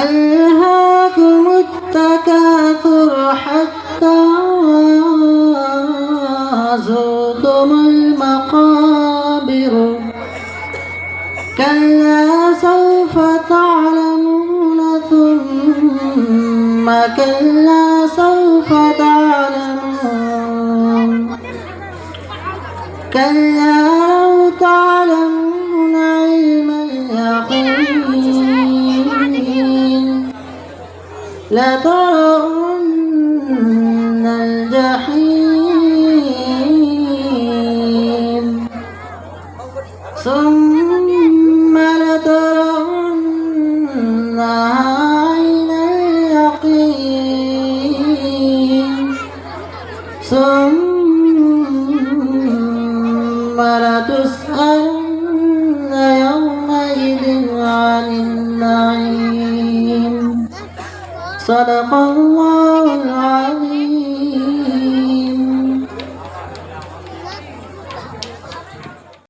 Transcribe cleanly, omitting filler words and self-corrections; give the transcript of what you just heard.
ألهاكم التكاثر حتى زرتم المقابر كلا سوف تعلمون ثم كلا سوف تعلمون كلا لو تعلمون علم اليقين لترون الجحيم ثم لترونها عين اليقين ثم لتسألن يومئذ عن النعيم. صدق الله العظيم.